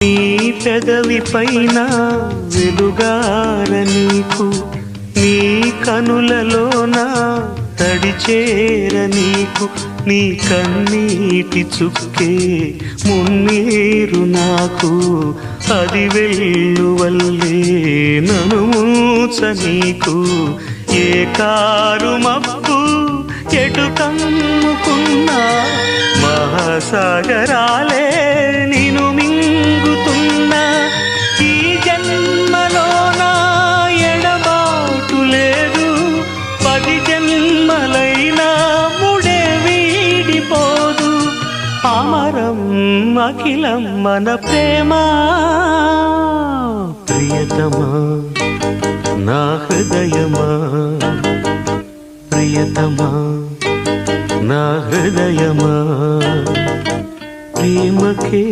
నీ పెదవి పైన వెలుగార నీకు, నీ కనులలోన తడిచేర నీకు, నీ కన్నీటి చుక్కే మున్నీరు నాకు, అది వెల్లువల్లే నన్ను మూచ నీకు. ఏ కారు మబ్బు ఎటు కమ్ముకున్నా మహాసాగరాలే నిను మింగుతున్నా. ఈ జన్మలోన ఎడబాటు లేదు, 10 జన్మలైనా ముడే వీడిపోదు. అమరం అఖిలం మన ప్రేమ. ప్రియతమా నా హృదయమా, ప్రియతమా నా హృదయమా, ప్రేమకే